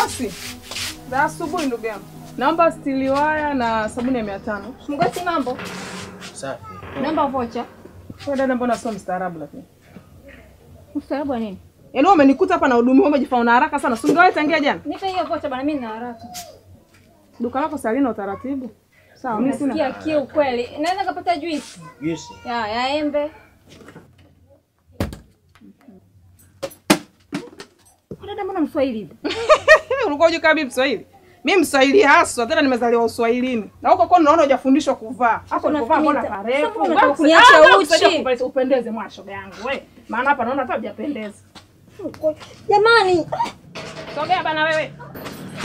Bosi. Za asubuhi ndugu yangu. Naomba stili waya na sabuni ya 500. Mgosi mambo. Safi. Naomba vocha. Wewe dada mbona sio mstaarabu lakini? Mstaarabu wa nini? Yaani umenikuta hapa na hudumia umejifanya una haraka sana. Si ungewahi tangia jana? Nipe hiyo vocha bana, mimi nina haraka. Duka lako salina utaratibu. Sawa, mimi sina. Nasikia kiu kweli. Naweza kupata juice? Juice. Ya embe. Dada mbona Mswahili hivi? Ulikuwa unajua kama Mswahili? Mimi Mswahili haswa, tena nimezaliwa Uswahilini. Na huko kwa unaona hujafundishwa kuvaa. Hapo kuvaa mbona parefu? Kuniacha uchi. Upendeze mwashoga yangu wewe. Maana hapa naona hata hujapendeza. Jamani. Sogea bana wewe.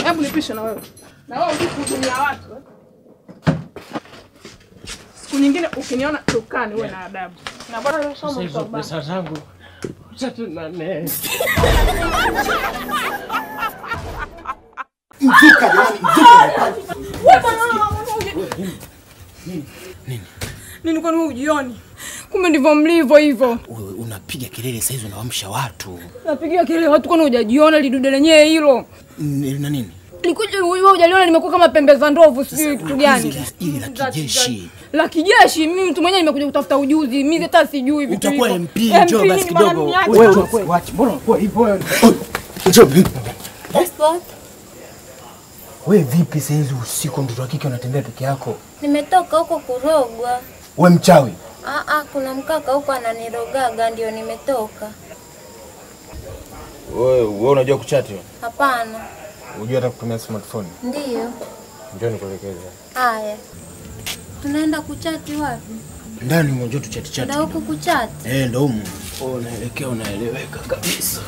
Hebu nipishe na wewe. Na wewe ukihudumia watu. Siku nyingine ukiniona dukani uwe na adabu. Na bora somo Sasa pesa zangu 38. Mzuka jamani, mzuka. Nini kwani wewe ujioni? Kumbe ndivyo mlivyo hivyo. Wewe unapiga kelele sasa hizo unaamsha watu. Napiga kelele watu kwani hujajiona lidude lenyewe hilo? Na nini? Likuja wewe hujaliona nimekuwa kama pembe za ndovu sijui kitu gani. Ili la kijeshi. La kijeshi mimi mtu mwenyewe nimekuja kutafuta ujuzi. Mimi hata sijui vitu hivyo. Utakuwa MP njoo basi kidogo. Wewe unakuwa wacha. Mbona unakuwa hivyo? Njoo. Passport. Wewe vipi sasa hizi usiku mtoto wa kike unatembea peke yako? Nimetoka huko kurogwa. Wewe mchawi? Kuna mkaka huko ananirogaga ndio nimetoka. Wewe unajua kuchati? Hapana. Unajua hata kutumia smartphone? Ndio. Njoo nikuelekeze. Haya. Tunaenda kuchati wapi? Ndani unajua tuchati. Ndio huko kuchati. Ndio huko. Unaelekea unaeleweka kabisa.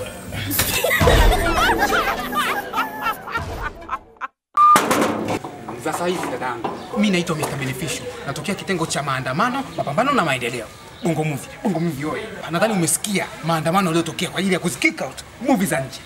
Sasa hivi dadangu, mimi naitwa Mr. Beneficial. Natokea kitengo cha maandamano, mapambano na maendeleo. Bongo movie wewe. Nadhani umesikia maandamano yaliyotokea kwa ajili ya kuzikick out movie za nje.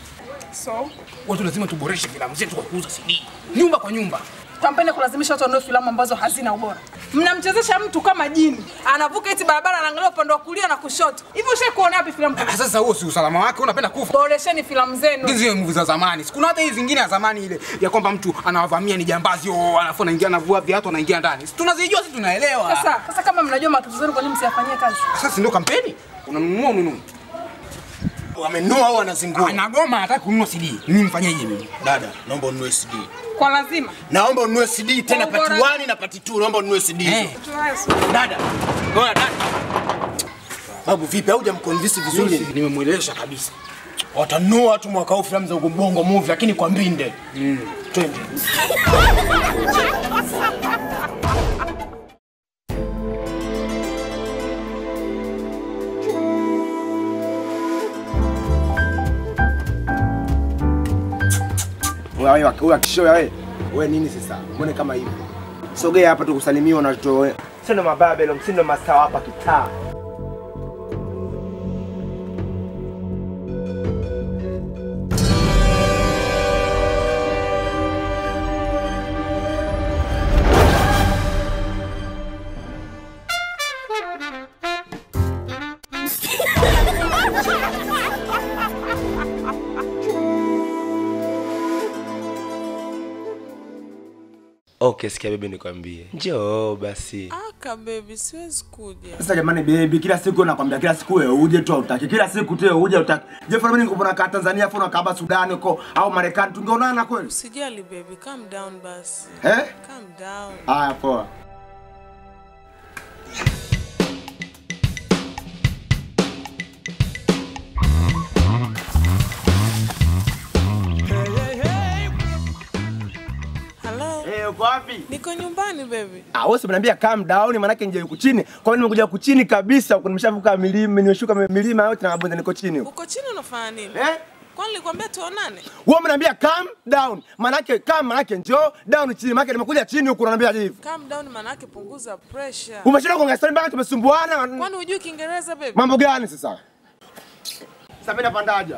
So, watu lazima tuboreshe filamu zetu kwa kuuza CD. Nyumba kwa nyumba. Kampeni kulazimisha watu wanunue filamu ambazo hazina ubora. Mnamchezesha mtu kama jini. Anavuka eti barabara anaangalia upande wa kulia na kushoto. Hivi ushakuona wapi filamu? Sasa huo si usalama wake, unapenda kufa. Boresheni filamu zenu. Hizo movie za zamani. Kuna hata hizi zingine za zamani ile ya kwamba mtu anawavamia ni jambazi, alafu anaingia anavua viatu anaingia ndani. Tunazijua sisi tunaelewa. Sasa kama mnajua matatizo yenu kwa nini msiyafanyie kazi? Sasa ndio kampeni. Unanunua. Wamenunua au wanazingua? Anagoma hataki kununua CD. Mimi mfanyaje mimi? Dada, naomba ununue CD. Kwa lazima. Naomba ununue CD tena part 1 na part 2. Naomba ununue CD hizo. Dada. Bora dada. Babu vipi au hujamconvince vizuri? Nimemuelewesha kabisa. Watanunua watu mwaka huu filamu za Bongo movie lakini kwa mbinde. Twende. Wewe akishoya wewe. Wewe nini sasa? Mbona kama hivi? Sogea hapa tukusalimia na tutoe. Sio mababe leo, msindo masawa hapa kitaa. Okay, sikia baby nikwambie. Njoo basi. Aka baby siwezi kuja. Sasa jamani baby, kila siku nakwambia kila siku wewe uje tu utaki. Kila siku tu uje utaki. Je, fanya nini kupona ka Tanzania afu na kaba Sudan huko au Marekani tungeonana kweli? Usijali baby, calm down basi. Calm down. Haya poa. Uko wapi? Niko nyumbani baby. Wewe usiniambia calm down maana yake nje yuko chini. Kwa nini nimekuja kuchini kabisa? Nimeshavuka milima, nimeshuka milima yote na mabonde niko chini. Uko chini unafanya nini? Kwani nilikwambia tuonane? Wewe unaniambia calm down. Maana yake calm maana yake njoo, down chini. Maana yake nimekuja chini huko unaniambia hivi. Calm down maana yake punguza pressure. Umeshinda kuongea story mpaka tumesumbuana. Kwani hujui Kiingereza baby? Mambo gani sasa? Sasa mimi napandaje?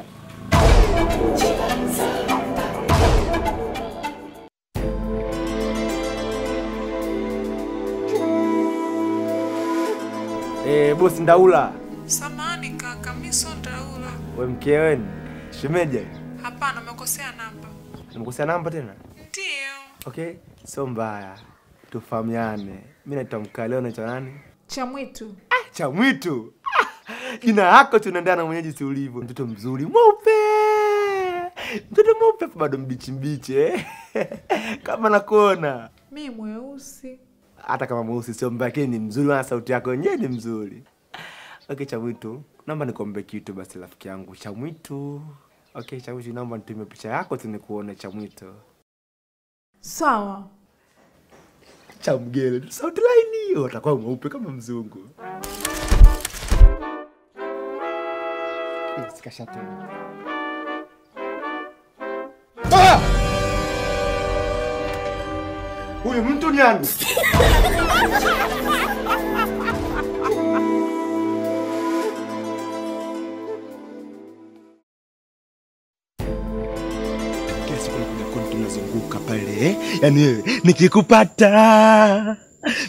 Bosi Ndaula. Samahani kaka, mimi sio Ndaula. Wewe mkeweni? Shemeje? Hapana, umekosea namba. Nimekosea namba tena? Ndio. Okay, so mbaya. Tufahamiane. Mimi naitwa Mkaleo, naitwa nani? Chamwitu. Chamwitu. Jina lako tunaendana na mwenyeji si ulivyo. Mtoto mzuri, mweupe. Mtoto mweupe bado mbichi Kama nakuona. Mimi mweusi. Hata kama mweusi sio mbaya, lakini ni mzuri na sauti yako yenyewe ni mzuri. Okay, Chamwitu, naomba nikombe kitu basi rafiki yangu. Chamwitu. Okay, Chamwitu, naomba nitumie picha yako tunikuone Chamwitu. Sawa. Chamgele, sauti laini, utakuwa mweupe kama mzungu. Sikashatu. Huyu mtu nani? Tunazunguka pale, yani wewe nikikupata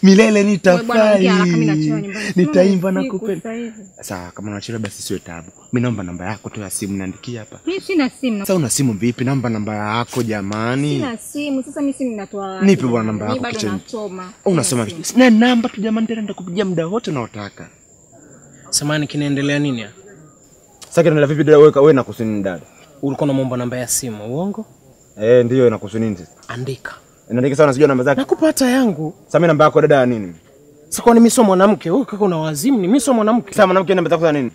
milele nitafurahi, nitaimba na kupenda. Sawa, kama unachelewa basi sio taabu. Mimi naomba namba yako tu ya simu, niandikie hapa. Mimi sina simu. Sasa una simu vipi? Namba yako jamani. Sina simu. Sasa mimi simu natoa wapi? Nipe bwana namba yako kicheni. Mimi bado nasoma. Unasoma vipi? Sina namba tu jamani, tena nitakupigia muda wote unaotaka. Samani, kinaendelea nini hapa? Sasa kinaendelea vipi dada? Wewe na kusini dada. Ulikuwa unaomba namba ya simu, uongo? Ndio na kusini nini sasa? Andika. Naandika sawa, nasijua namba zake. Nakupata yangu. Sasa mimi namba yako dada ya nini? Sasa kwa nini mimi sio mwanamke? Wewe kaka una wazimu, ni mimi sio mwanamke. Sasa mwanamke namba zako za nini?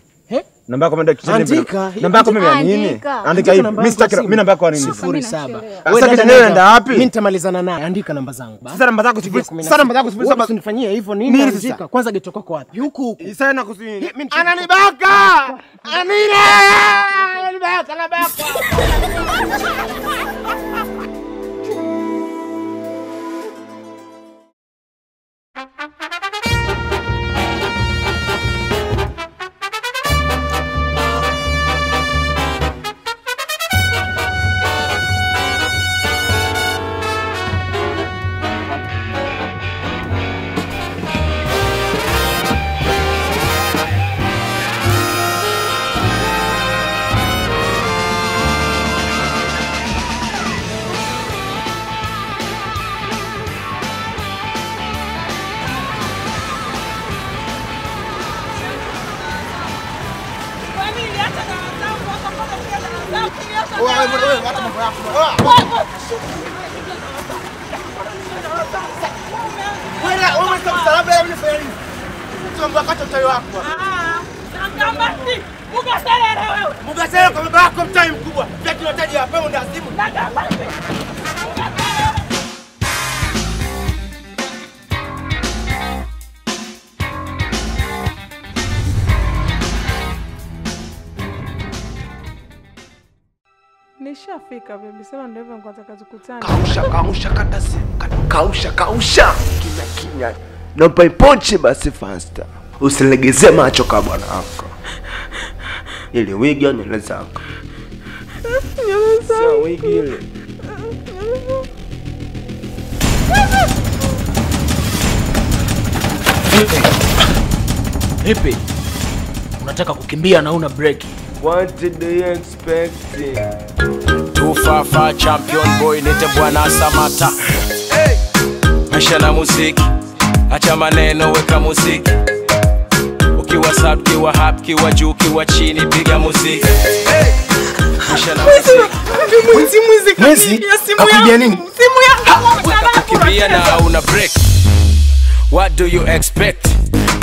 Namba yako mimi andika. Namba yako mimi ya nini? Andika hivi. Mimi sitaki mimi namba yako ya nini? 07. Sasa kitu nenda wapi? Mimi nitamalizana naye. Andika namba zangu. Sasa namba zako 0. Sasa namba zako 0. Usinifanyie hivyo nini? Andika. Kwanza geto kwako wapi? Huku. Sasa na kusini. Ananibaka! Ananibaka na baka. Mugasele kwa baba yako mtai mkubwa. Pia tunataji hapa ndo azimu. Nishafika baby, sema ndio hivyo kwanza tukutane. Kausha katasi. Kausha. Kinya. Naomba iponche basi faster. Usilegeze macho kwa bwana wako. Ile wigi nywele zako. Sio wigi ile. Vipi? Unataka kukimbia na una break? What did you expect? Tufafa champion boy nite bwana Samata. Hey! Maisha na muziki. Acha maneno weka muziki. Ukiwa sub, kiwa hap, kiwa juu, kiwa chini piga muziki. Hey! Maisha na muziki. Mwezi? Kakujia nini? Simu yangu. Ukimbia na una break. What do you expect?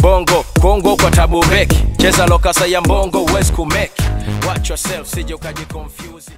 Bongo, Kongo kwa tabu beki. Cheza lokasa ya mbongo, uwezi kumeki. Watch yourself, sije ukaji confuse.